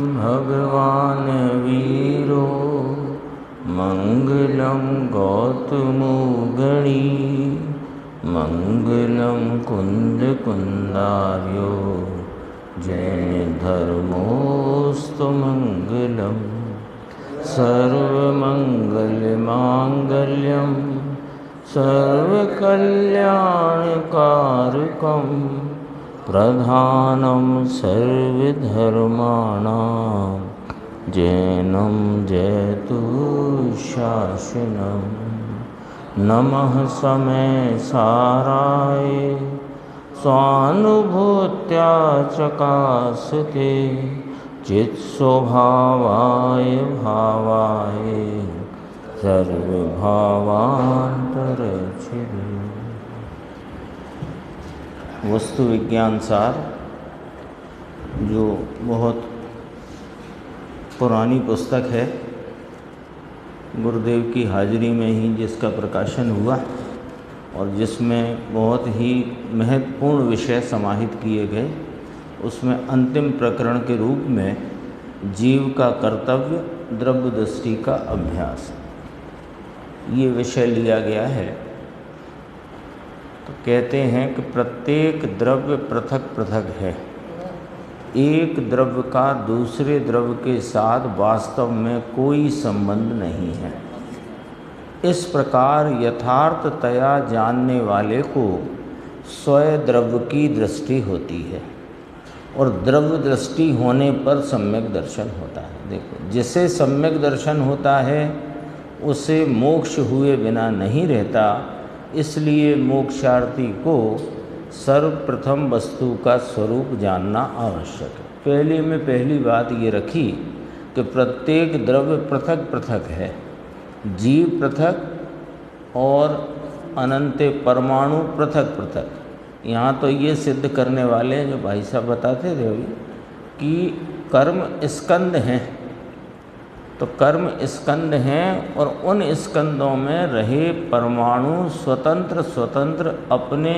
भगवान वीरो मंगलम गौतमोगणी मंगलम कुंद कुंदार्यो जैन धर्मोस्तु मंगलम सर्वमंगल मांगल्यम सर्वकल्याणकारकम प्रधानम सर्वधर्माणां जैनं जयतु शासनम। नमः समय साराय स्वानुभूत्या चकासते चित्स्वभावाय भावाय सर्वभावांतरच्छिदे। वस्तु विज्ञान सार जो बहुत पुरानी पुस्तक है, गुरुदेव की हाजिरी में ही जिसका प्रकाशन हुआ और जिसमें बहुत ही महत्वपूर्ण विषय समाहित किए गए, उसमें अंतिम प्रकरण के रूप में जीव का कर्तव्य द्रव्य दृष्टि का अभ्यास ये विषय लिया गया है। तो कहते हैं कि प्रत्येक द्रव्य पृथक पृथक है, एक द्रव्य का दूसरे द्रव्य के साथ वास्तव में कोई संबंध नहीं है। इस प्रकार यथार्थतया जानने वाले को स्वयं द्रव्य की दृष्टि होती है और द्रव्य दृष्टि होने पर सम्यक दर्शन होता है। देखो, जिसे सम्यक दर्शन होता है उसे मोक्ष हुए बिना नहीं रहता, इसलिए मोक्षार्थी को सर्वप्रथम वस्तु का स्वरूप जानना आवश्यक है। पहली बात ये रखी कि प्रत्येक द्रव्य पृथक पृथक है, जीव पृथक और अनंत परमाणु पृथक पृथक। यहाँ तो ये सिद्ध करने वाले हैं जो भाई साहब बताते थे अभी कि कर्म स्कंद हैं, तो कर्म स्कंद हैं और उन स्कंदों में रहे परमाणु स्वतंत्र स्वतंत्र अपने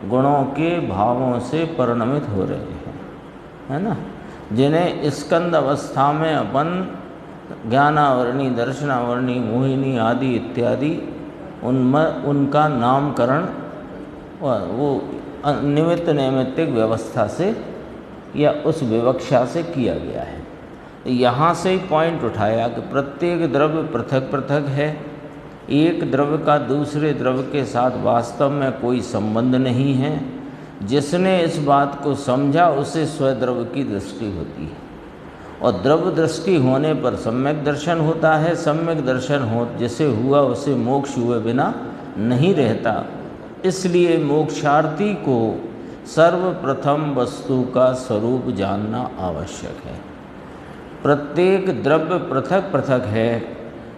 गुणों के भावों से परिणमित हो रहे हैं, है ना। जिन्हें स्कंद अवस्था में अपन ज्ञानावरणी, दर्शनावरणी, मोहिनी आदि इत्यादि उनका नामकरण वो निमित्त नैमित्तिक व्यवस्था से या उस विवक्षा से किया गया है। यहाँ से ही पॉइंट उठाया कि प्रत्येक द्रव्य पृथक पृथक है, एक द्रव्य का दूसरे द्रव्य के साथ वास्तव में कोई संबंध नहीं है। जिसने इस बात को समझा उसे स्वद्रव्य की दृष्टि होती है और द्रव्य दृष्टि होने पर सम्यक दर्शन होता है। सम्यक दर्शन हो जिसे हुआ उसे मोक्ष हुए बिना नहीं रहता, इसलिए मोक्षार्थी को सर्वप्रथम वस्तु का स्वरूप जानना आवश्यक है। प्रत्येक द्रव्य पृथक पृथक है,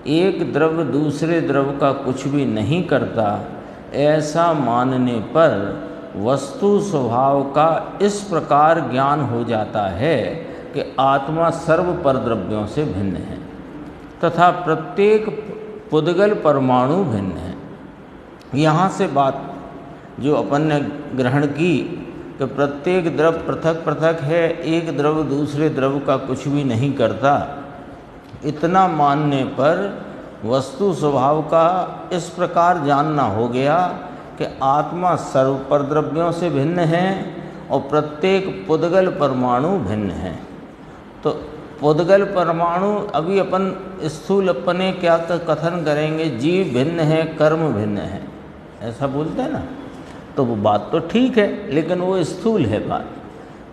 एक द्रव्य दूसरे द्रव्य का कुछ भी नहीं करता, ऐसा मानने पर वस्तु स्वभाव का इस प्रकार ज्ञान हो जाता है कि आत्मा सर्व परद्रव्यों से भिन्न है तथा प्रत्येक पुद्गल परमाणु भिन्न है। यहाँ से बात जो अपन ने ग्रहण की कि प्रत्येक द्रव्य पृथक पृथक है, एक द्रव्य दूसरे द्रव्य का कुछ भी नहीं करता, इतना मानने पर वस्तु स्वभाव का इस प्रकार जानना हो गया कि आत्मा सर्व परद्रव्यों से भिन्न है और प्रत्येक पुद्गल परमाणु भिन्न है। तो पुद्गल परमाणु अभी अपन स्थूल अपने क्या कथन करेंगे, जीव भिन्न है, कर्म भिन्न है, ऐसा बोलते हैं ना। तो वो बात तो ठीक है, लेकिन वो स्थूल है बात।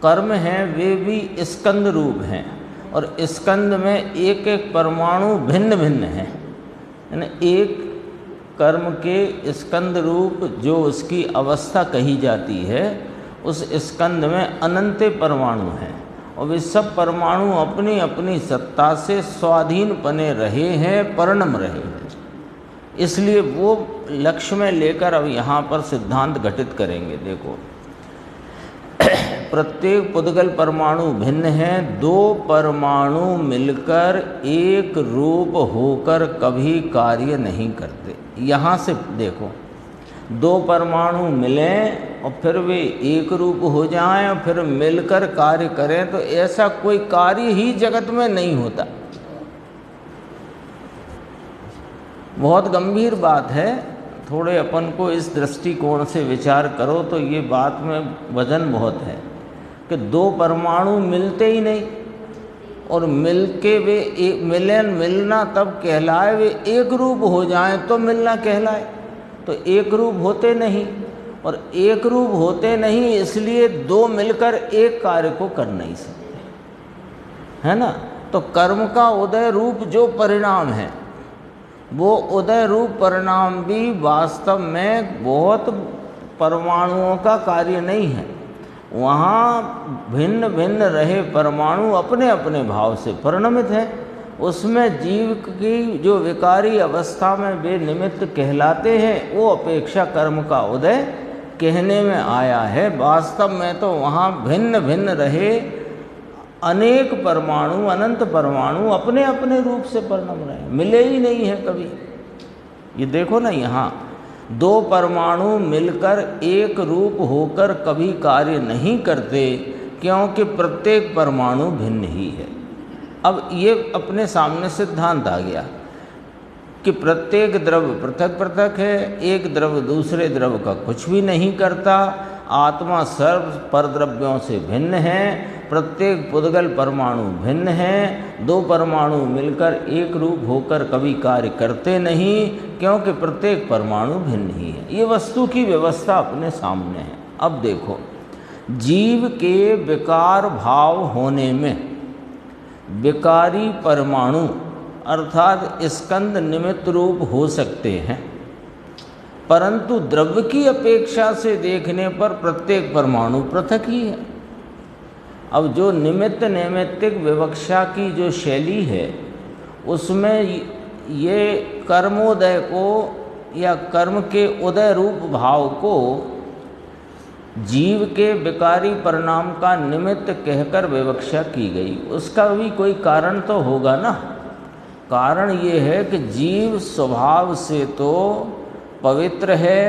कर्म हैं वे भी स्कंद रूप हैं और स्कंद में एक एक परमाणु भिन्न भिन्न है। यानी एक कर्म के स्कंद रूप जो उसकी अवस्था कही जाती है, उस स्कंद में अनंत परमाणु हैं और वे सब परमाणु अपनी अपनी सत्ता से स्वाधीन बने रहे हैं, परिणम रहे हैं। इसलिए वो लक्ष्य में लेकर अब यहाँ पर सिद्धांत घटित करेंगे। देखो, प्रत्येक पुद्गल परमाणु भिन्न है, दो परमाणु मिलकर एक रूप होकर कभी कार्य नहीं करते। यहाँ से देखो, दो परमाणु मिलें और फिर वे एक रूप हो जाएं और फिर मिलकर कार्य करें, तो ऐसा कोई कार्य ही जगत में नहीं होता। बहुत गंभीर बात है। थोड़े अपन को इस दृष्टिकोण से विचार करो तो ये बात में वजन बहुत है कि दो परमाणु मिलते ही नहीं और मिलके वे मिलना तब कहलाए, वे एक रूप हो जाएं तो मिलना कहलाए। तो एक रूप होते नहीं, और एक रूप होते नहीं इसलिए दो मिलकर एक कार्य को कर नहीं सकते, है ना। तो कर्म का उदय रूप जो परिणाम है, वो उदय रूप परिणाम भी वास्तव में बहुत परमाणुओं का कार्य नहीं है। वहाँ भिन्न भिन्न रहे परमाणु अपने अपने भाव से परिणमित है। उसमें जीव की जो विकारी अवस्था में वे निमित्त कहलाते हैं, वो अपेक्षा कर्म का उदय कहने में आया है। वास्तव में तो वहाँ भिन्न भिन्न रहे अनेक परमाणु, अनंत परमाणु अपने अपने रूप से परिणम रहे, मिले ही नहीं है कभी। ये देखो ना, यहाँ दो परमाणु मिलकर एक रूप होकर कभी कार्य नहीं करते, क्योंकि प्रत्येक परमाणु भिन्न ही है। अब ये अपने सामने सिद्धांत आ गया कि प्रत्येक द्रव्य पृथक पृथक है, एक द्रव्य दूसरे द्रव्य का कुछ भी नहीं करता, आत्मा सर्व परद्रव्यों से भिन्न है, प्रत्येक पुद्गल परमाणु भिन्न है, दो परमाणु मिलकर एक रूप होकर कभी कार्य करते नहीं, क्योंकि प्रत्येक परमाणु भिन्न ही है। ये वस्तु की व्यवस्था अपने सामने है। अब देखो, जीव के विकार भाव होने में विकारी परमाणु अर्थात स्कंद निमित्त रूप हो सकते हैं, परंतु द्रव्य की अपेक्षा से देखने पर प्रत्येक परमाणु पृथक ही है। अब जो निमित्त नैमित्तिक विवक्षा की जो शैली है, उसमें ये कर्मोदय को या कर्म के उदय रूप भाव को जीव के विकारी परिणाम का निमित्त कहकर विवक्षा की गई। उसका भी कोई कारण तो होगा ना। कारण ये है कि जीव स्वभाव से तो पवित्र है,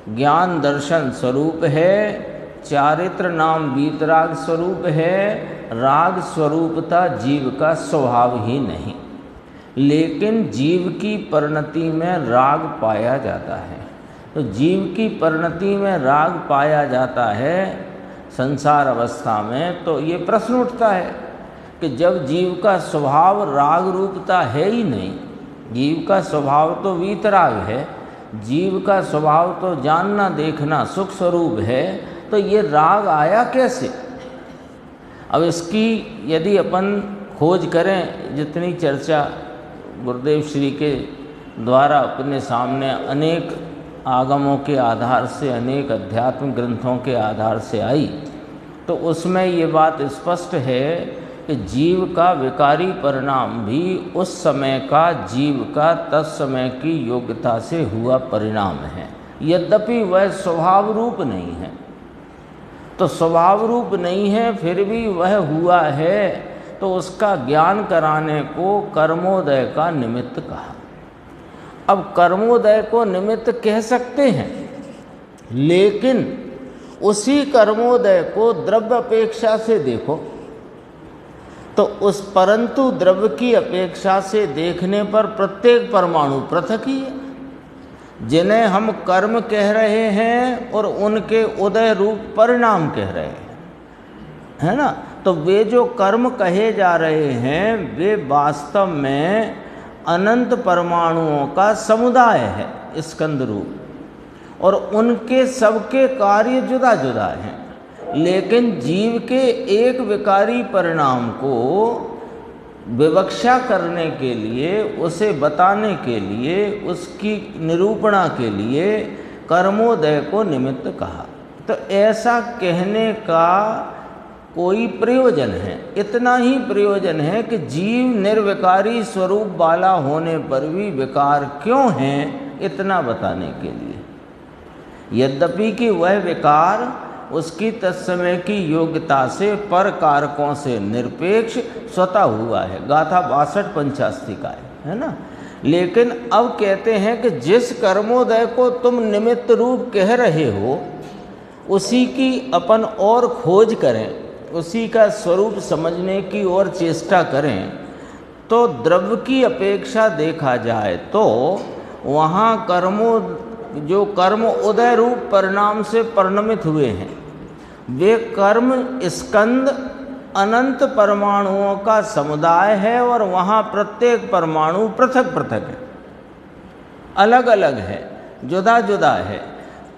ज्ञान दर्शन स्वरूप है, चारित्र नाम वीतराग स्वरूप है, राग स्वरूपता जीव का स्वभाव ही नहीं। लेकिन जीव की परिणति में राग पाया जाता है। तो जीव की परिणति में राग पाया जाता है संसार अवस्था में, तो ये प्रश्न उठता है कि जब जीव का स्वभाव राग रूपता है ही नहीं, जीव का स्वभाव तो वीतराग है, जीव का स्वभाव तो जानना देखना सुख स्वरूप है, तो ये राग आया कैसे? अब इसकी यदि अपन खोज करें, जितनी चर्चा गुरुदेव श्री के द्वारा अपने सामने अनेक आगमों के आधार से, अनेक अध्यात्म ग्रंथों के आधार से आई, तो उसमें ये बात स्पष्ट है कि जीव का विकारी परिणाम भी उस समय का जीव का तत्समय की योग्यता से हुआ परिणाम है, यद्यपि वह स्वभाव रूप नहीं है। तो स्वभाव रूप नहीं है, फिर भी वह हुआ है, तो उसका ज्ञान कराने को कर्मोदय का निमित्त कहा। अब कर्मोदय को निमित्त कह सकते हैं, लेकिन उसी कर्मोदय को द्रव्य अपेक्षा से देखो तो उस परंतु द्रव्य की अपेक्षा से देखने पर प्रत्येक परमाणु पृथक ही है। जिन्हें हम कर्म कह रहे हैं और उनके उदय रूप परिणाम कह रहे हैं, है ना। तो वे जो कर्म कहे जा रहे हैं, वे वास्तव में अनंत परमाणुओं का समुदाय है स्कंद रूप, और उनके सबके कार्य जुदा जुदा हैं। लेकिन जीव के एक विकारी परिणाम को विवक्षा करने के लिए, उसे बताने के लिए, उसकी निरूपणा के लिए कर्मोदय को निमित्त कहा। तो ऐसा कहने का कोई प्रयोजन है, इतना ही प्रयोजन है कि जीव निर्विकारी स्वरूप वाला होने पर भी विकार क्यों हैं, इतना बताने के लिए। यद्यपि कि वह विकार उसकी तत्समय की योग्यता से पर कारकों से निरपेक्ष स्वतः हुआ है। गाथा 62 पंचास्ति का है ना। लेकिन अब कहते हैं कि जिस कर्मोदय को तुम निमित्त रूप कह रहे हो उसी की अपन और खोज करें, उसी का स्वरूप समझने की और चेष्टा करें, तो द्रव्य की अपेक्षा देखा जाए तो वहाँ जो कर्म उदय रूप परिणाम से परिणमित हुए हैं वे कर्म स्कंद अनंत परमाणुओं का समुदाय है और वहाँ प्रत्येक परमाणु पृथक पृथक है, अलग अलग है, जुदा जुदा है।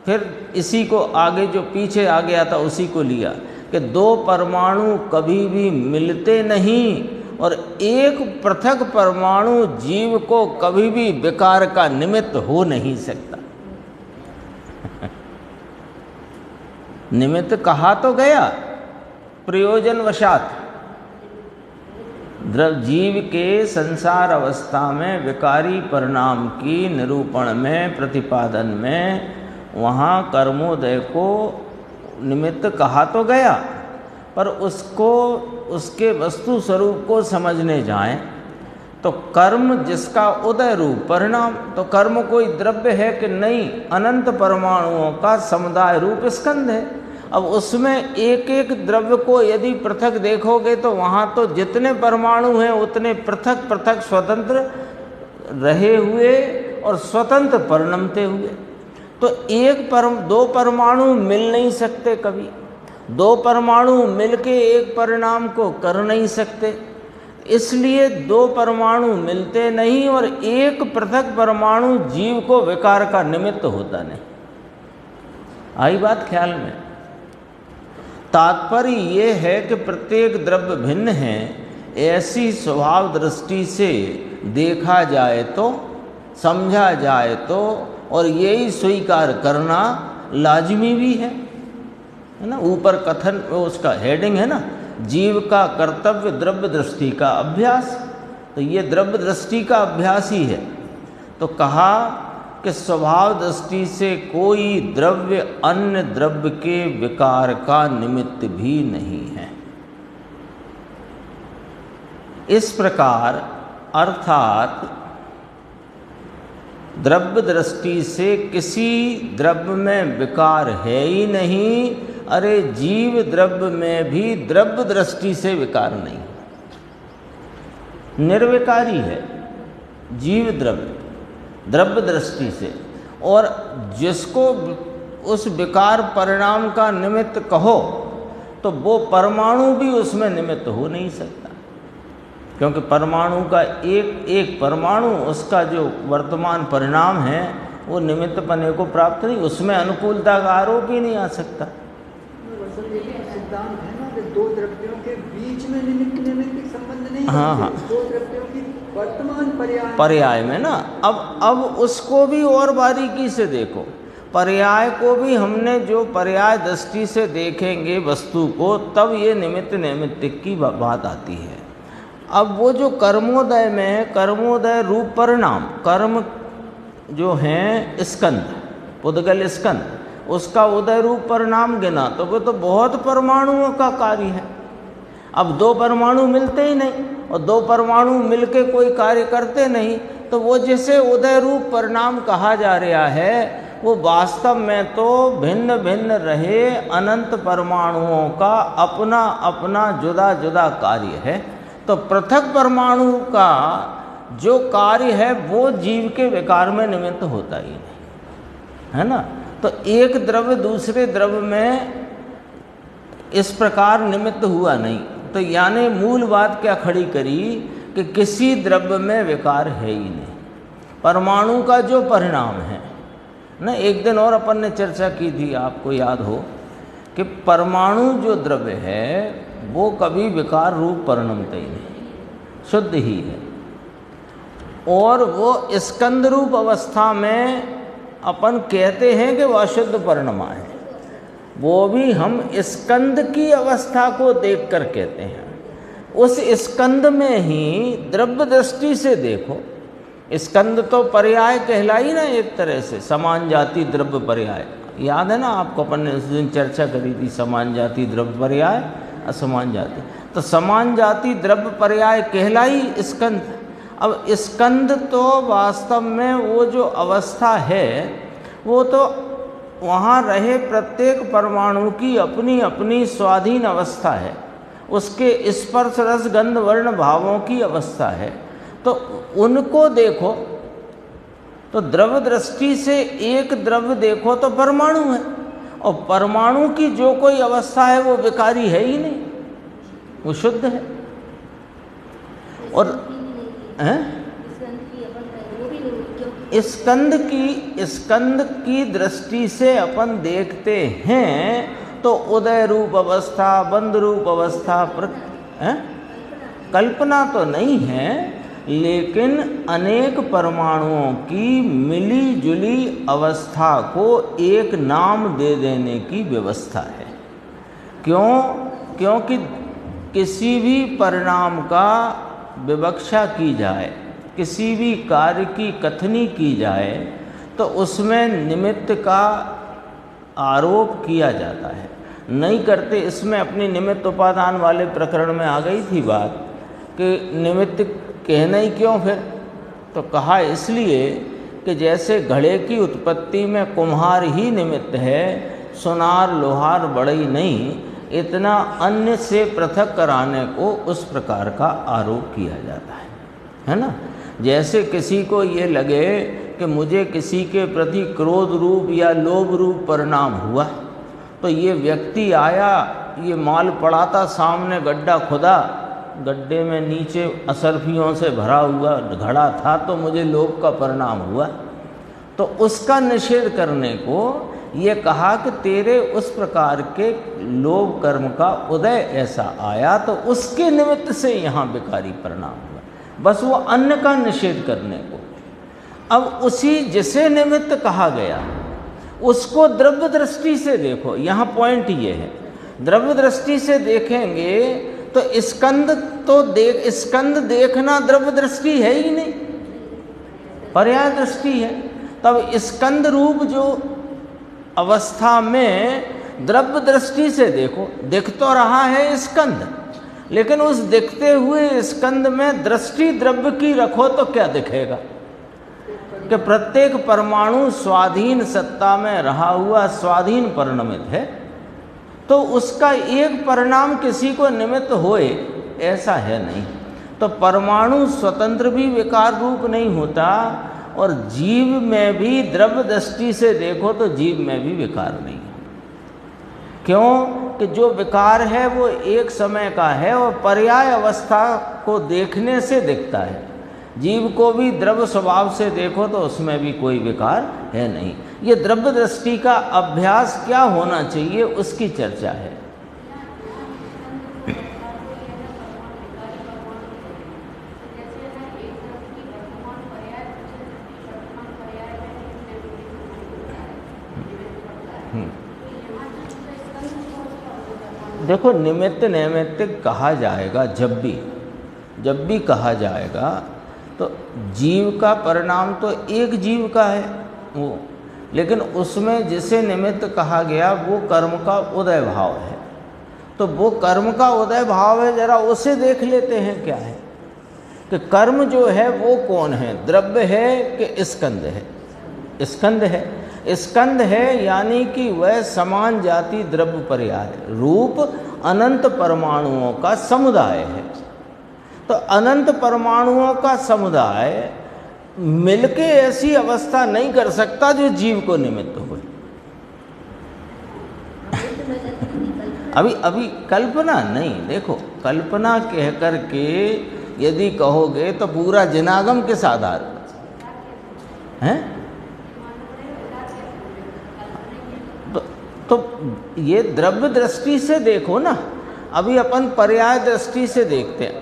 फिर इसी को आगे जो पीछे आ गया था उसी को लिया कि दो परमाणु कभी भी मिलते नहीं और एक पृथक परमाणु जीव को कभी भी विकार का निमित्त हो नहीं सकता। निमित्त कहा तो गया प्रयोजनवशात। जीव के संसार अवस्था में विकारी परिणाम की निरूपण में प्रतिपादन में वहाँ कर्मोदय को निमित्त कहा तो गया, पर उसको उसके वस्तु स्वरूप को समझने जाएं तो कर्म जिसका उदय रूप परिणाम, तो कर्म कोई द्रव्य है कि नहीं, अनंत परमाणुओं का समुदाय रूप स्कंध है। अब उसमें एक एक द्रव्य को यदि पृथक देखोगे तो वहाँ तो जितने परमाणु हैं उतने पृथक पृथक स्वतंत्र रहे हुए और स्वतंत्र परिणमते हुए। तो दो परमाणु मिल नहीं सकते कभी, दो परमाणु मिलके एक परिणाम को कर नहीं सकते, इसलिए दो परमाणु मिलते नहीं और एक पृथक परमाणु जीव को विकार का निमित्त होता नहीं। आई बात ख्याल में? तात्पर्य ये है कि प्रत्येक द्रव्य भिन्न है, ऐसी स्वभाव दृष्टि से देखा जाए तो, समझा जाए तो, और यही स्वीकार करना लाजमी भी है ना। ऊपर कथन उसका हेडिंग है ना, जीव का कर्तव्य द्रव्य दृष्टि का अभ्यास, तो ये द्रव्य दृष्टि का अभ्यास ही है। तो कहा कि स्वभाव दृष्टि से कोई द्रव्य अन्य द्रव्य के विकार का निमित्त भी नहीं है। इस प्रकार अर्थात द्रव्य दृष्टि से किसी द्रव्य में विकार है ही नहीं, अरे जीव द्रव्य में भी द्रव्य दृष्टि से विकार नहीं, निर्विकारी है जीव द्रव्य दृष्टि से। और जिसको उस विकार परिणाम का निमित्त कहो तो वो परमाणु भी उसमें निमित्त हो नहीं सकता, क्योंकि परमाणु का एक एक परमाणु उसका जो वर्तमान परिणाम है वो निमित्त पने को प्राप्त नहीं, उसमें अनुकूलता का आरोप ही नहीं आ सकता। सिद्धांत है ना कि दो द्रव्यों के बीच में निमित्त संबंध नहीं, हाँ, दो द्रव्यों की वर्तमान पर्याय में ना। अब उसको भी और बारीकी से देखो, पर्याय को भी हमने जो पर्याय दृष्टि से देखेंगे वस्तु को, तब ये निमित्त नैमित्तिक की बात आती है। अब वो जो कर्मोदय में कर्मोदय रूप परिणाम, कर्म जो हैं स्कंद, पुद्गल स्कंद, उसका उदय रूप परिणाम गिना तो वो तो बहुत परमाणुओं का कार्य है। अब दो परमाणु मिलते ही नहीं और दो परमाणु मिलके कोई कार्य करते नहीं, तो वो जैसे उदय रूप परिणाम कहा जा रहा है वो वास्तव में तो भिन्न भिन्न रहे अनंत परमाणुओं का अपना अपना जुदा जुदा कार्य है। तो पृथक परमाणु का जो कार्य है वो जीव के विकार में निमित्त होता ही नहीं, है ना। तो एक द्रव्य दूसरे द्रव्य में इस प्रकार निमित्त हुआ नहीं। तो यानी मूल बात क्या खड़ी करी कि किसी द्रव्य में विकार है ही नहीं, परमाणु का जो परिणाम है ना। एक दिन और अपन ने चर्चा की थी, आपको याद हो, कि परमाणु जो द्रव्य है वो कभी विकार रूप परिणमता ही नहीं, शुद्ध ही है। और वो स्कंद रूप अवस्था में अपन कहते हैं कि वह अशुद्ध परिणमा है, वो भी हम स्कंद की अवस्था को देखकर कहते हैं। उस स्कंद में ही द्रव्य दृष्टि से देखो, स्कंद तो पर्याय कहलाई ना, एक तरह से समान जाति द्रव्य पर्याय। याद है ना आपको, अपन ने उस दिन चर्चा करी थी, समान जाति द्रव्य पर्याय, असमान जाति। तो समान जाति द्रव्य पर्याय कहलाई स्कंद। अब स्कंद तो वास्तव में वो जो अवस्था है वो तो वहाँ रहे प्रत्येक परमाणु की अपनी अपनी स्वाधीन अवस्था है, उसके स्पर्श रस गंध वर्ण भावों की अवस्था है। तो उनको देखो तो द्रव्य दृष्टि से एक द्रव्य देखो तो परमाणु है, और परमाणु की जो कोई अवस्था है वो विकारी है ही नहीं, वो शुद्ध है। और स्कंद की दृष्टि से अपन देखते हैं तो उदय रूप अवस्था, बंध रूप अवस्था, कल्पना तो नहीं है, लेकिन अनेक परमाणुओं की मिली जुली अवस्था को एक नाम दे देने की व्यवस्था है। क्यों? क्योंकि किसी भी परिणाम का विवक्षा की जाए, किसी भी कार्य की कथनी की जाए तो उसमें निमित्त का आरोप किया जाता है। नहीं करते, इसमें अपनी निमित्त उपादान वाले प्रकरण में आ गई थी बात कि निमित्त कहना ही क्यों फिर, तो कहा इसलिए कि जैसे घड़े की उत्पत्ति में कुम्हार ही निमित्त है, सुनार लोहार बढ़ई नहीं, इतना अन्य से पृथक कराने को उस प्रकार का आरोप किया जाता है ना। जैसे किसी को ये लगे कि मुझे किसी के प्रति क्रोध रूप या लोभ रूप परिणाम हुआ, तो ये व्यक्ति आया, ये माल पड़ा था सामने, गड्ढा खुदा, गड्ढे में नीचे असरफियों से भरा हुआ घड़ा था, तो मुझे लोभ का परिणाम हुआ, तो उसका निषेध करने को ये कहा कि तेरे उस प्रकार के लोभ कर्म का उदय ऐसा आया तो उसके निमित्त से यहाँ विकारी परिणाम हुआ, बस वो अन्य का निषेध करने को। अब उसी जिसे निमित्त कहा गया उसको द्रव्य दृष्टि से देखो, यहाँ पॉइंट ये है, द्रव्य दृष्टि से देखेंगे तो स्कंद देखना द्रव्य दृष्टि है ही नहीं, पर्याय दृष्टि है। तब स्कंद रूप जो अवस्था में द्रव्य दृष्टि से देखो, दिख तो रहा है स्कंद, लेकिन उस दिखते हुए स्कंद में दृष्टि द्रव्य की रखो तो क्या दिखेगा कि प्रत्येक परमाणु स्वाधीन सत्ता में रहा हुआ स्वाधीन परिणमित है, तो उसका एक परिणाम किसी को निमित्त होए ऐसा है नहीं। तो परमाणु स्वतंत्र भी विकार रूप नहीं होता, और जीव में भी द्रव्य दृष्टि से देखो तो जीव में भी विकार नहीं है। क्यों? कि जो विकार है वो एक समय का है और पर्याय अवस्था को देखने से दिखता है। जीव को भी द्रव्य स्वभाव से देखो तो उसमें भी कोई विकार है नहीं। ये द्रव्य दृष्टि का अभ्यास क्या होना चाहिए उसकी चर्चा है। देखो, निमित्त नैमित्तिक कहा जाएगा जब भी कहा जाएगा तो जीव का परिणाम तो एक जीव का है वो, लेकिन उसमें जिसे निमित्त कहा गया वो कर्म का उदय भाव है। तो वो कर्म का उदय भाव है, जरा उसे देख लेते हैं क्या है कि कर्म जो है वो कौन है, द्रव्य है कि स्कंद है? स्कंद है। स्कंद है यानी कि वह समान जाति द्रव्य पर्याय रूप अनंत परमाणुओं का समुदाय है। तो अनंत परमाणुओं का समुदाय मिलके ऐसी अवस्था नहीं कर सकता जो जीव को निमित्त हो। अभी कल्पना नहीं, देखो कल्पना कह कर के यदि कहोगे तो पूरा जिनागम किस आधार पर है? तो ये द्रव्य दृष्टि से देखो ना, अभी अपन पर्याय दृष्टि से देखते हैं,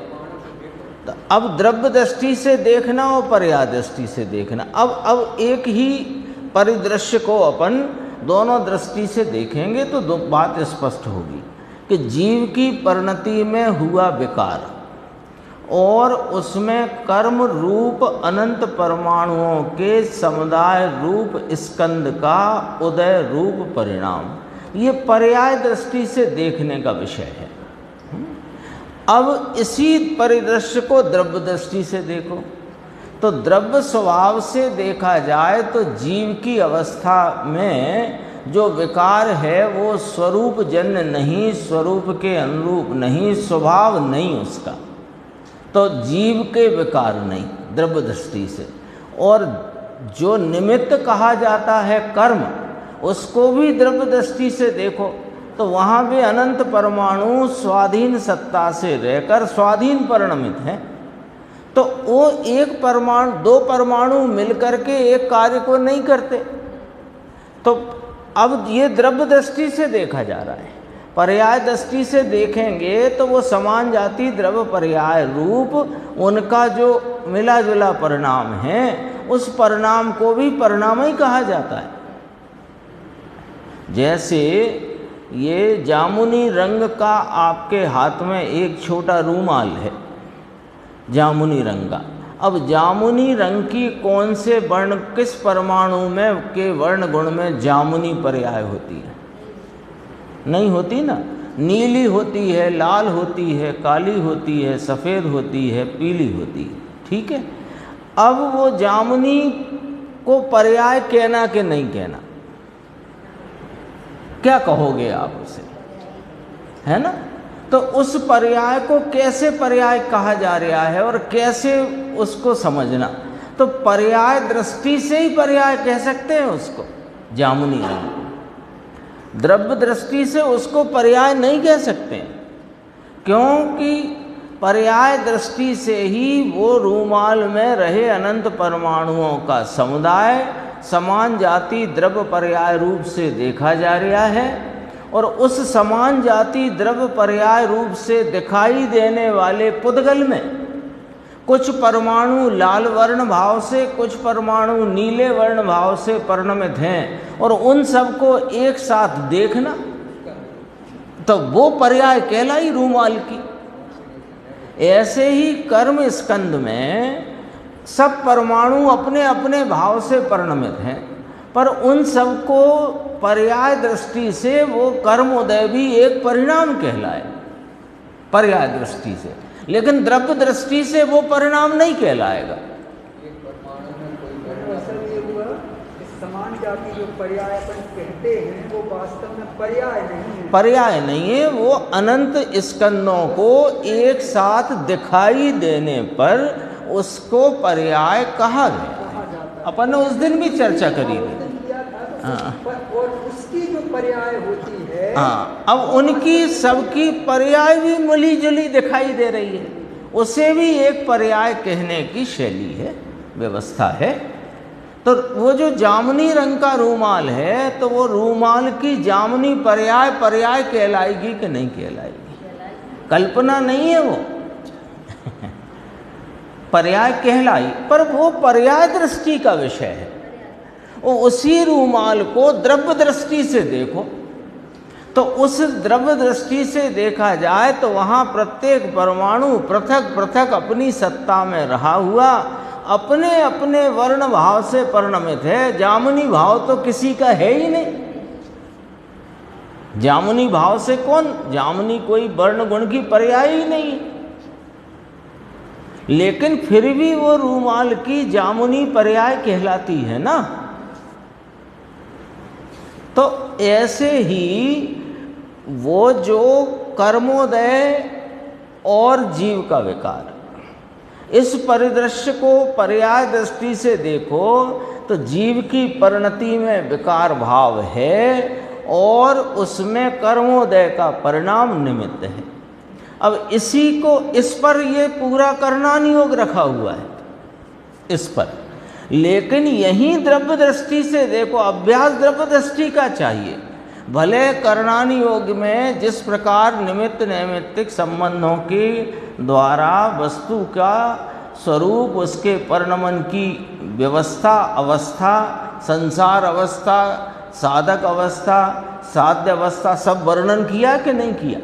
तो अब द्रव्य दृष्टि से देखना और पर्याय दृष्टि से देखना, अब एक ही परिदृश्य को अपन दोनों दृष्टि से देखेंगे तो दो बात स्पष्ट होगी कि जीव की परिणति में हुआ विकार और उसमें कर्म रूप अनंत परमाणुओं के समुदाय रूप स्कंद का उदय रूप परिणाम, ये पर्याय दृष्टि से देखने का विषय है। अब इसी परिदृश्य को द्रव्य दृष्टि से देखो तो द्रव्य स्वभाव से देखा जाए तो जीव की अवस्था में जो विकार है वो स्वरूप जन्य नहीं, स्वरूप के अनुरूप नहीं, स्वभाव नहीं उसका, तो जीव के विकार नहीं द्रव्य दृष्टि से। और जो निमित्त कहा जाता है कर्म, उसको भी द्रव्य दृष्टि से देखो तो वहाँ भी अनंत परमाणु स्वाधीन सत्ता से रहकर स्वाधीन परिणमित हैं। तो वो एक परमाणु, दो परमाणु मिलकर के एक कार्य को नहीं करते। तो अब ये द्रव्य दृष्टि से देखा जा रहा है। पर्याय दृष्टि से देखेंगे तो वो समान जाति द्रव्य पर्याय रूप उनका जो मिला जुला परिणाम है, उस परिणाम को भी परिणाम ही कहा जाता है। जैसे ये जामुनी रंग का आपके हाथ में एक छोटा रूमाल है, जामुनी रंग का। अब जामुनी रंग की कौन से वर्ण, किस परमाणु में के वर्ण गुण में जामुनी पर्याय होती है? नहीं होती ना। नीली होती है, लाल होती है, काली होती है, सफ़ेद होती है, पीली होती है, ठीक है। अब वो जामुनी को पर्याय कहना कि नहीं कहना, क्या कहोगे आप उसे, है ना? तो उस पर्याय को कैसे पर्याय कहा जा रहा है और कैसे उसको समझना, तो पर्याय दृष्टि से ही पर्याय कह सकते हैं उसको, जामुनी रंग। द्रव्य दृष्टि से उसको पर्याय नहीं कह सकते, क्योंकि पर्याय दृष्टि से ही वो रूमाल में रहे अनंत परमाणुओं का समुदाय समान जाति द्रव्य पर्याय रूप से देखा जा रहा है। और उस समान जाति द्रव्य पर्याय रूप से दिखाई देने वाले पुद्गल में कुछ परमाणु लाल वर्ण भाव से, कुछ परमाणु नीले वर्ण भाव से परिणमित हैं, और उन सबको एक साथ देखना, तो वो पर्याय कहलाई रूमाल की। ऐसे ही कर्म स्कंद में सब परमाणु अपने अपने भाव से परिणमित हैं, पर उन सबको पर्याय दृष्टि से वो कर्म उदय भी एक परिणाम कहलाए पर्याय दृष्टि से, लेकिन द्रव्य दृष्टि से वो परिणाम नहीं कहलाएगा। समान जाति जो पर्याय अपन कहते हैं वो वास्तव में पर्याय नहीं है, पर्याय नहीं है, वो अनंत स्कंदों को एक साथ दिखाई देने पर उसको पर्याय कहा गया। अपन ने उस दिन भी चर्चा करी थी। हाँ, और उसकी जो पर्याय होती है, हाँ, अब उनकी सबकी पर्याय भी मिली जुली दिखाई दे रही है, उसे भी एक पर्याय कहने की शैली है, व्यवस्था है। तो वो जो जामुनी रंग का रूमाल है, तो वो रूमाल की जामुनी पर्याय पर्याय कहलाएगी कि नहीं कहलाएगी? कल्पना नहीं है वो पर्याय कहलाई, पर वो पर्याय दृष्टि का विषय है। वो उसी रूमाल को द्रव्य दृष्टि से देखो, तो उस द्रव्य दृष्टि से देखा जाए तो वहाँ प्रत्येक परमाणु पृथक पृथक अपनी सत्ता में रहा हुआ अपने अपने वर्ण भाव से परिणमित है। जामुनी भाव तो किसी का है ही नहीं। जामुनी भाव से कौन, जामुनी कोई वर्ण गुण की पर्याय ही नहीं, लेकिन फिर भी वो रूमाल की जामुनी पर्याय कहलाती है ना। तो ऐसे ही वो जो कर्मोदय और जीव का विकार, इस परिदृश्य को पर्याय दृष्टि से देखो तो जीव की परिणति में विकार भाव है और उसमें कर्मोदय का परिणाम निमित्त है। अब इसी को, इस पर ये पूरा करणानि योग रखा हुआ है इस पर, लेकिन यही द्रव्य दृष्टि से देखो, अभ्यास द्रव्य दृष्टि का चाहिए। भले करणानि योग में जिस प्रकार निमित्त नैमित्तिक संबंधों के द्वारा वस्तु का स्वरूप, उसके परिणमन की व्यवस्था, अवस्था, संसार अवस्था, साधक अवस्था, साध्य अवस्था सब वर्णन किया कि नहीं किया,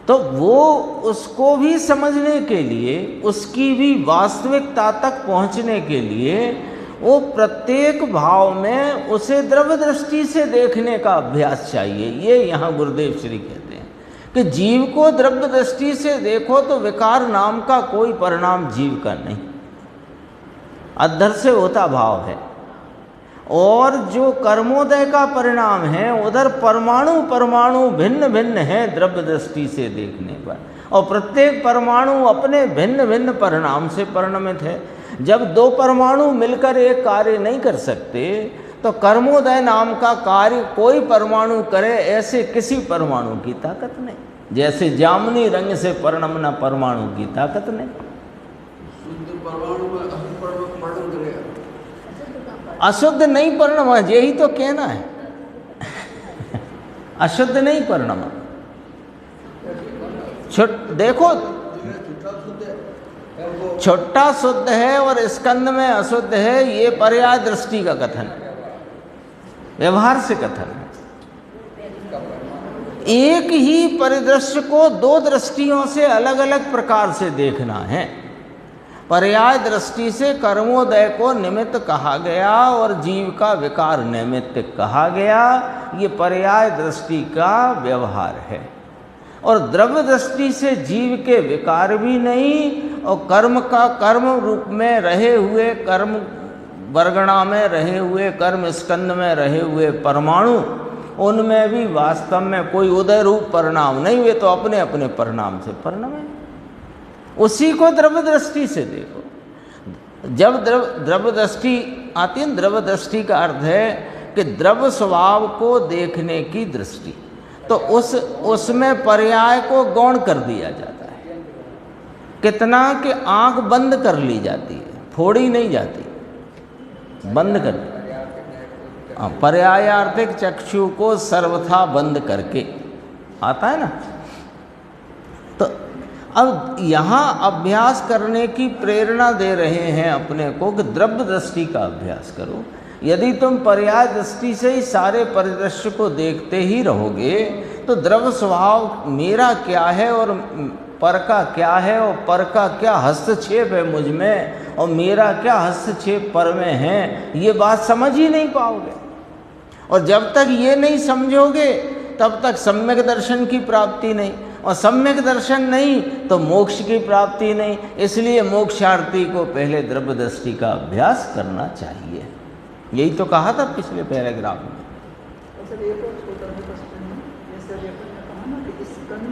तो वो उसको भी समझने के लिए, उसकी भी वास्तविकता तक पहुंचने के लिए वो प्रत्येक भाव में उसे द्रव्य दृष्टि से देखने का अभ्यास चाहिए। ये यहाँ गुरुदेव श्री कहते हैं कि जीव को द्रव्य दृष्टि से देखो तो विकार नाम का कोई परिणाम जीव का नहीं। अद्धर से होता भाव है। और जो कर्मोदय का परिणाम है उधर परमाणु परमाणु भिन्न भिन्न है द्रव्य दृष्टि से देखने पर, और प्रत्येक परमाणु अपने भिन्न भिन्न परिणाम से परिणमित है। जब दो परमाणु मिलकर एक कार्य नहीं कर सकते तो कर्मोदय नाम का कार्य कोई परमाणु करे ऐसे किसी परमाणु की ताकत नहीं। जैसे जामुनी रंग से परिणमना परमाणु की ताकत नहीं। अशुद्ध नहीं परिणमा, यही तो कहना है। अशुद्ध नहीं परिणमा। देखो छोटा शुद्ध है और स्कंद में अशुद्ध है, ये पर्याय दृष्टि का कथन है, व्यवहार से कथन है। एक ही परिदृश्य को दो दृष्टियों से अलग अलग प्रकार से देखना है। पर्याय दृष्टि से कर्मोदय को निमित्त कहा गया और जीव का विकार निमित्त कहा गया, ये पर्याय दृष्टि का व्यवहार है। और द्रव्य दृष्टि से जीव के विकार भी नहीं और कर्म का कर्म रूप में रहे हुए, कर्म वर्गणा में रहे हुए, कर्म स्कंद में रहे हुए परमाणु, उनमें भी वास्तव में कोई उदय रूप परिणाम नहीं हुए, तो अपने अपने परिणाम से परिणमे। उसी को द्रव्य दृष्टि से देखो। जब द्रव्य दृष्टि आती है, द्रव्य दृष्टि का अर्थ है कि द्रव्य स्वभाव को देखने की दृष्टि, तो उसमें पर्याय को गौण कर दिया जाता है। कितना कि आंख बंद कर ली जाती है, फोड़ी नहीं जाती, बंद कर दी। पर्यायार्थिक चक्षु को सर्वथा बंद करके आता है ना। तो अब यहाँ अभ्यास करने की प्रेरणा दे रहे हैं अपने को कि द्रव्य दृष्टि का अभ्यास करो। यदि तुम पर्याय दृष्टि से ही सारे परिदृश्य को देखते ही रहोगे तो द्रव्य स्वभाव मेरा क्या है और पर का क्या है और पर का क्या हस्तक्षेप है मुझ में और मेरा क्या हस्तक्षेप पर में है, ये बात समझ ही नहीं पाओगे। और जब तक ये नहीं समझोगे तब तक सम्यक दर्शन की प्राप्ति नहीं, और सम्यक दर्शन नहीं तो मोक्ष की प्राप्ति नहीं। इसलिए मोक्षार्थी को पहले द्रव्य दृष्टि का अभ्यास करना चाहिए। यही तो कहा था पिछले पैराग्राफ में। सर एक और छोटा सा क्वेश्चन है, जैसे अभी अपन ने कहा ना कि स्कंद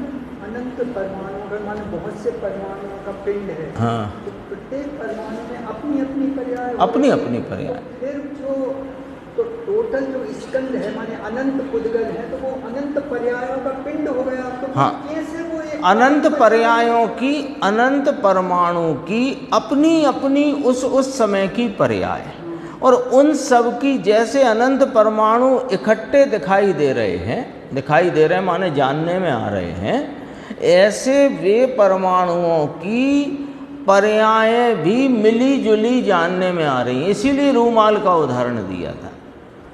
अनंत परमाणु, अगर माने बहुत से परमाणुओं का पिंड है, हाँ, तो प्रत्येक परमाणु में अपनी अपनी पर्याय, अपनी अपनी पर्याय। फिर जो तो टोटल जो स्कंद है माने अनंत पुद्गल है, तो वो अनंत पर्यायों का पिंड हो गया। तो हाँ, कैसे वो एक अनंत पर्यायों की, अनंत परमाणु की अपनी अपनी उस समय की पर्याय, और उन सब की जैसे अनंत परमाणु इकट्ठे दिखाई दे रहे हैं माने जानने में आ रहे हैं, ऐसे वे परमाणुओं की पर्यायें भी मिली जुली जानने में आ रही हैं। इसीलिए रूमाल का उदाहरण दिया था।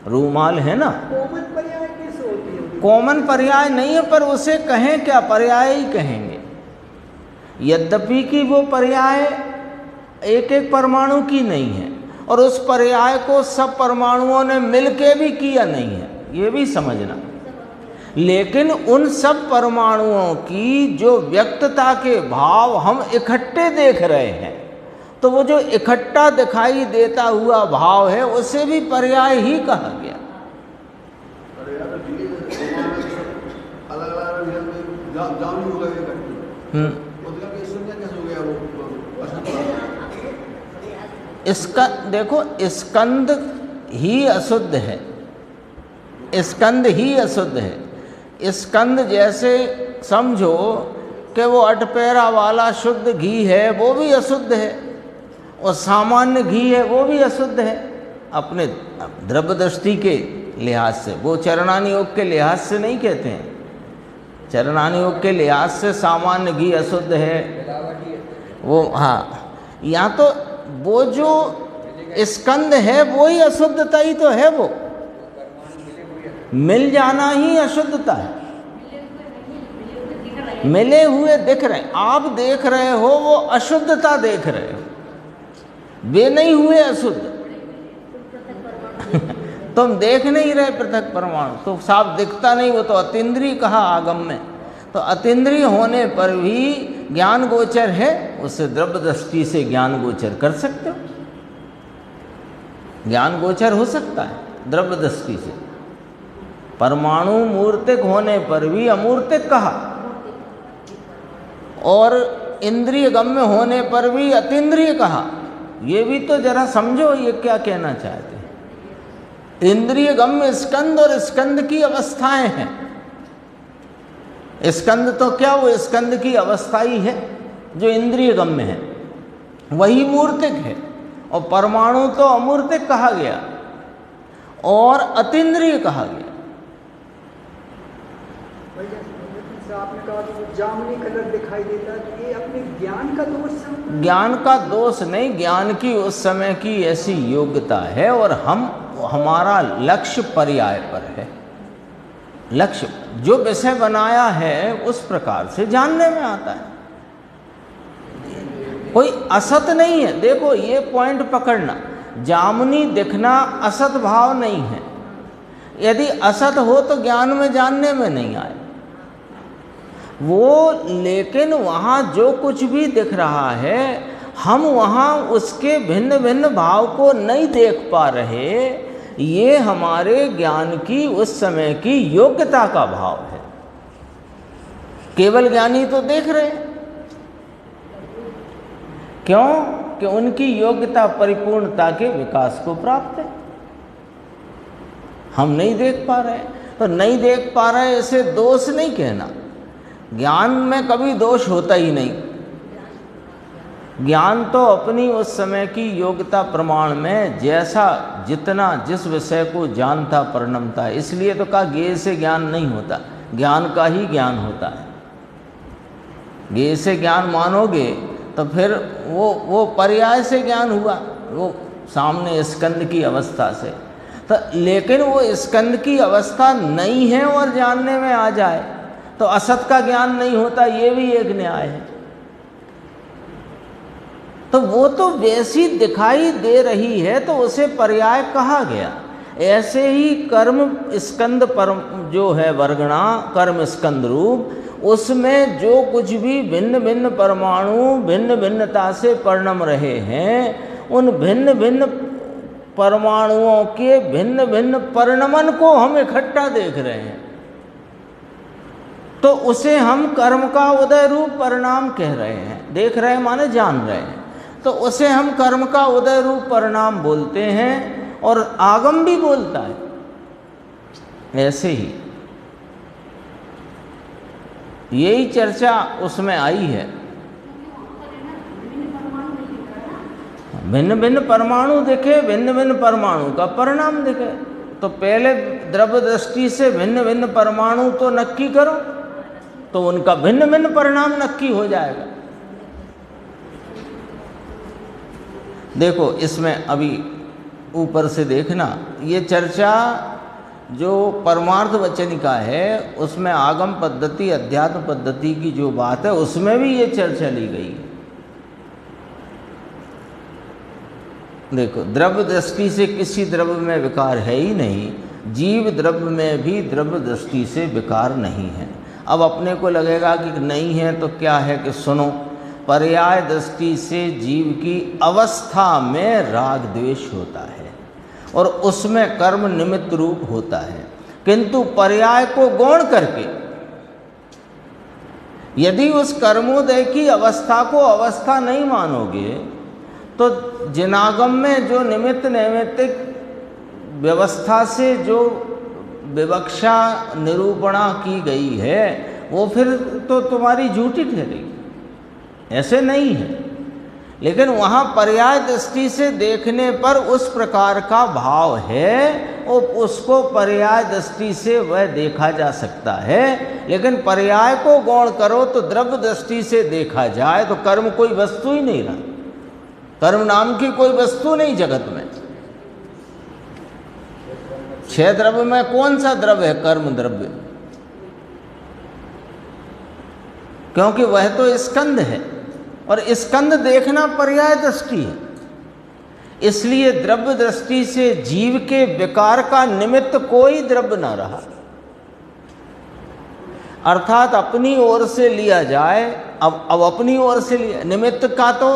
रूमाल है ना, कॉमन पर्याय कैसे होती है? कॉमन पर्याय नहीं है, पर उसे कहें क्या, पर्याय ही कहेंगे। यद्यपि कि वो पर्याय एक एक परमाणु की नहीं है और उस पर्याय को सब परमाणुओं ने मिलके भी किया नहीं है, ये भी समझना। लेकिन उन सब परमाणुओं की जो व्यक्तता के भाव हम इकट्ठे देख रहे हैं, तो वो जो इकट्ठा दिखाई देता हुआ भाव है उसे भी पर्याय ही कहा गया। इसका देखो, स्कंद ही अशुद्ध है, स्कंद ही अशुद्ध है। स्कंद जैसे समझो कि वो अटपेरा वाला शुद्ध घी है, वो भी अशुद्ध है, और सामान्य घी है वो भी अशुद्ध है अपने द्रव्य दृष्टि के लिहाज से। वो चरणानी योग के लिहाज से नहीं कहते हैं, चरणानी योग के लिहाज से सामान्य घी अशुद्ध है वो। हाँ, यहाँ तो वो जो स्कंद है वो ही अशुद्धता ही तो है, वो मिल जाना ही अशुद्धता है। मिले हुए दिख रहे, आप देख रहे हो वो अशुद्धता देख रहे हो, वे नहीं हुए अशुद्ध। तुम देख नहीं रहे पृथक परमाणु, तो साफ दिखता नहीं, वो तो अतीन्द्रिय कहा आगम में। तो अतीन्द्रिय होने पर भी ज्ञान गोचर है, उससे द्रव्य दृष्टि से ज्ञान गोचर कर सकते हो। ज्ञान गोचर हो सकता है द्रव्य दृष्टि से। परमाणु मूर्तिक होने पर भी अमूर्तिक कहा, और इंद्रिय गम्य होने पर भी अतीन्द्रिय कहा। ये भी तो जरा समझो ये क्या कहना चाहते हैं। इंद्रिय गम्य स्कंद और स्कंद की अवस्थाएं हैं। स्कंद तो क्या, वो स्कंद की अवस्था ही है जो इंद्रिय गम्य है, वही मूर्तिक है। और परमाणु तो अमूर्तिक कहा गया और अतीन्द्रिय कहा गया। आपने कहा कि वो जामुनी कलर दिखाई देता है, तो ये अपने ज्ञान का दोष है? ज्ञान का दोष नहीं, ज्ञान की उस समय की ऐसी योग्यता है, और हमारा लक्ष्य पर्याय पर है। लक्ष्य जो विषय बनाया है उस प्रकार से जानने में आता है, कोई असत नहीं है। देखो ये पॉइंट पकड़ना, जामुनी दिखना असत भाव नहीं है। यदि असत हो तो ज्ञान में जानने में नहीं आए वो, लेकिन वहाँ जो कुछ भी दिख रहा है हम वहाँ उसके भिन्न भिन्न भाव को नहीं देख पा रहे। ये हमारे ज्ञान की उस समय की योग्यता का भाव है। केवल ज्ञानी तो देख रहे हैं, क्यों कि उनकी योग्यता परिपूर्णता के विकास को प्राप्त है। हम नहीं देख पा रहे, तो नहीं देख पा रहे इसे दोष नहीं कहना। ज्ञान में कभी दोष होता ही नहीं। ज्ञान तो अपनी उस समय की योग्यता प्रमाण में जैसा जितना जिस विषय को जानता परिणमता है। इसलिए तो कहा ज्ञेय से ज्ञान नहीं होता, ज्ञान का ही ज्ञान होता है। ज्ञेय से ज्ञान मानोगे तो फिर वो पर्याय से ज्ञान हुआ, वो सामने स्कंद की अवस्था से। तो लेकिन वो स्कंद की अवस्था नहीं है और जानने में आ जाए तो असत का ज्ञान नहीं होता, ये भी एक न्याय है। तो वो तो वैसी दिखाई दे रही है तो उसे पर्याय कहा गया। ऐसे ही कर्म स्कंद परम जो है वर्गणा, कर्म स्कंद रूप, उसमें जो कुछ भी भिन्न भिन्न परमाणु भिन्न भिन्नता से परिणम रहे हैं, उन भिन्न भिन्न परमाणुओं के भिन्न भिन्न परिणमन को हम इकट्ठा देख रहे हैं, तो उसे हम कर्म का उदय रूप परिणाम कह रहे हैं। देख रहे हैं माने जान रहे हैं, तो उसे हम कर्म का उदय रूप परिणाम बोलते हैं, और आगम भी बोलता है ऐसे ही। यही चर्चा उसमें आई है। भिन्न भिन्न परमाणु दिखे, भिन्न भिन्न परमाणु का परिणाम दिखे। तो पहले द्रव्य दृष्टि से भिन्न भिन्न परमाणु तो नक्की करो, तो उनका भिन्न भिन्न परिणाम नक्की हो जाएगा। देखो इसमें अभी ऊपर से देखना, ये चर्चा जो परमार्थ वचनिका है उसमें आगम पद्धति अध्यात्म पद्धति की जो बात है उसमें भी ये चर्चा ली गई। देखो द्रव्य दृष्टि से किसी द्रव्य में विकार है ही नहीं, जीव द्रव्य में भी द्रव्य दृष्टि से विकार नहीं है। अब अपने को लगेगा कि नहीं है तो क्या है कि सुनो, पर्याय दृष्टि से जीव की अवस्था में राग द्वेष होता है और उसमें कर्म निमित्त रूप होता है, किंतु पर्याय को गौण करके यदि उस कर्मोदय की अवस्था को अवस्था नहीं मानोगे तो जिनागम में जो निमित्त नैमित्तिक व्यवस्था से जो विवक्षा निरूपणा की गई है वो फिर तो तुम्हारी झूठी ठहरेगी। ऐसे नहीं है, लेकिन वहाँ पर्याय दृष्टि से देखने पर उस प्रकार का भाव है और उसको पर्याय दृष्टि से वह देखा जा सकता है। लेकिन पर्याय को गौण करो तो द्रव्य दृष्टि से देखा जाए तो कर्म कोई वस्तु ही नहीं रहा, कर्म नाम की कोई वस्तु नहीं जगत में। छह द्रव्य में कौन सा द्रव्य है कर्म द्रव्य? क्योंकि वह तो स्कंद है और स्कंद देखना पर्याय दृष्टि है, इसलिए द्रव्य दृष्टि से जीव के विकार का निमित्त कोई द्रव्य न रहा। अर्थात अपनी ओर से लिया जाए, अब अपनी ओर से लिया, निमित्त का तो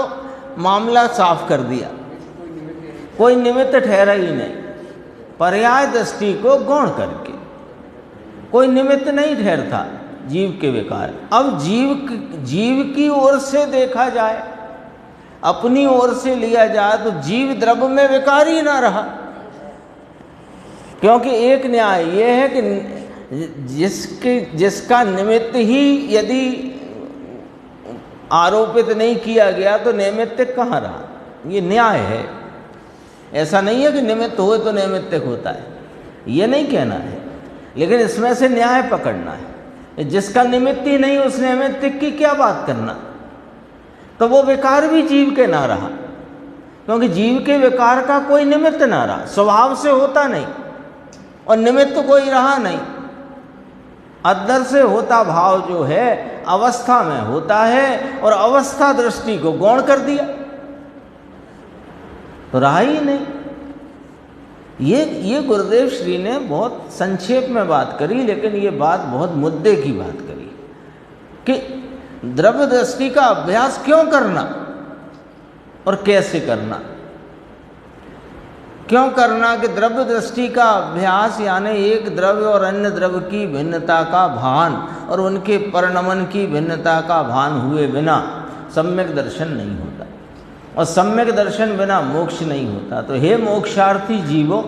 मामला साफ कर दिया कोई निमित्त ठहरा ही नहीं। पर्याय दृष्टि को गौण करके कोई निमित्त नहीं ठहरता जीव के विकार। अब जीव की ओर से देखा जाए, अपनी ओर से लिया जाए तो जीव द्रव्य में विकार ही ना रहा। क्योंकि एक न्याय ये है कि जिसका निमित्त ही यदि आरोपित नहीं किया गया तो नैमित्तिक कहाँ रहा, ये न्याय है। ऐसा नहीं है कि निमित्त हो तो नैमित्तिक होता है, ये नहीं कहना है, लेकिन इसमें से न्याय पकड़ना है। जिसका निमित्त ही नहीं उस नैमित्तिक की क्या बात करना, तो वो विकार भी जीव के ना रहा, क्योंकि जीव के विकार का कोई निमित्त ना रहा, स्वभाव से होता नहीं और निमित्त कोई रहा नहीं। अद्धर से होता भाव जो है अवस्था में होता है और अवस्था दृष्टि को गौण कर दिया तो रहा ही नहीं। ये गुरुदेव श्री ने बहुत संक्षेप में बात करी, लेकिन ये बात बहुत मुद्दे की बात करी कि द्रव्य दृष्टि का अभ्यास क्यों करना और कैसे करना। क्यों करना कि द्रव्य दृष्टि का अभ्यास यानी एक द्रव्य और अन्य द्रव्य की भिन्नता का भान और उनके परिणमन की भिन्नता का भान हुए बिना सम्यक दर्शन नहीं होता, और सम्यक दर्शन बिना मोक्ष नहीं होता। तो हे मोक्षार्थी जीवो,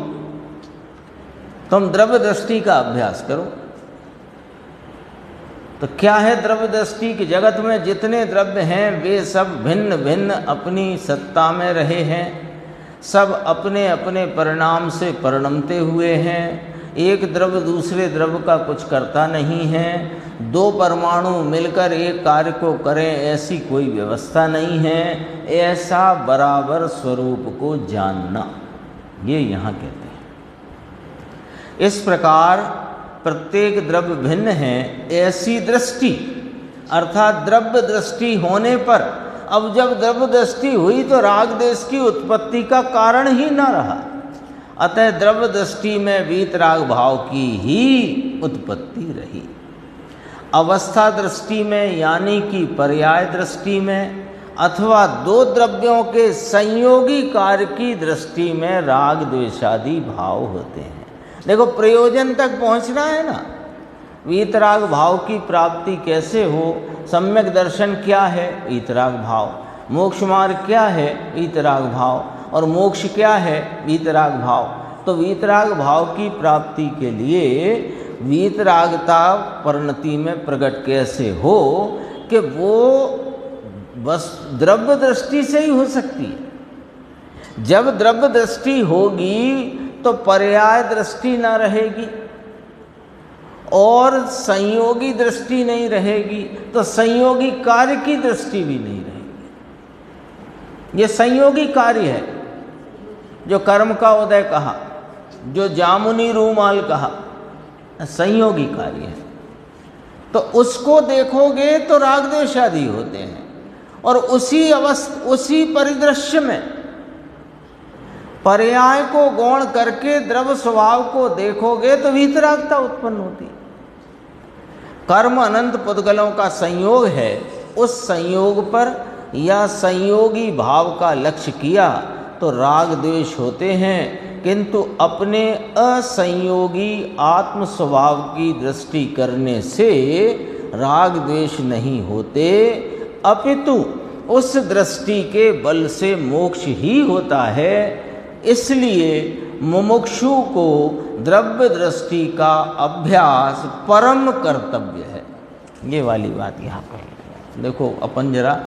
तुम द्रव्य दृष्टि का अभ्यास करो। तो क्या है द्रव्य दृष्टि कि जगत में जितने द्रव्य हैं वे सब भिन्न भिन्न अपनी सत्ता में रहे हैं, सब अपने अपने परिणाम से परिणमते हुए हैं। एक द्रव्य दूसरे द्रव्य का कुछ करता नहीं है। दो परमाणु मिलकर एक कार्य को करें ऐसी कोई व्यवस्था नहीं है। ऐसा बराबर स्वरूप को जानना, ये यहाँ कहते हैं। इस प्रकार प्रत्येक द्रव्य भिन्न है ऐसी दृष्टि, अर्थात द्रव्य दृष्टि होने पर अब जब द्रव्य दृष्टि हुई तो राग देश की उत्पत्ति का कारण ही न रहा। अतः द्रव्य दृष्टि में वीतराग भाव की ही उत्पत्ति रही। अवस्था दृष्टि में यानी कि पर्याय दृष्टि में अथवा दो द्रव्यों के संयोगी कार्य की दृष्टि में राग द्वेषादि भाव होते हैं। देखो प्रयोजन तक पहुंचना है ना, वीतराग भाव की प्राप्ति कैसे हो, सम्यक दर्शन क्या है, वीतराग भाव, मोक्ष मार्ग क्या है, वीतराग भाव, और मोक्ष क्या है, वीतराग भाव। तो वीतराग भाव की प्राप्ति के लिए वीतरागता परिणति में प्रकट कैसे हो कि वो बस द्रव्य दृष्टि से ही हो सकती है। जब द्रव्य दृष्टि होगी तो पर्याय दृष्टि ना रहेगी और संयोगी दृष्टि नहीं रहेगी, तो संयोगी कार्य की दृष्टि भी नहीं रहेगी। ये संयोगी कार्य है जो कर्म का उदय कहा, जो जामुनी रूमाल कहा, संयोगी कार्य है। तो उसको देखोगे तो राग द्वेष आदि होते हैं, और उसी परिदृश्य में पर्याय को गौण करके द्रव्य स्वभाव को देखोगे तो वीतरागता उत्पन्न होती है। कर्म अनंत पुद्गलों का संयोग है, उस संयोग पर या संयोगी भाव का लक्ष्य किया तो राग द्वेष होते हैं, किंतु अपने असंयोगी आत्म स्वभाव की दृष्टि करने से राग द्वेष नहीं होते, अपितु उस दृष्टि के बल से मोक्ष ही होता है। इसलिए मुमुक्षु को द्रव्य दृष्टि का अभ्यास परम कर्तव्य है। ये वाली बात यहाँ पर देखो, अपन जरा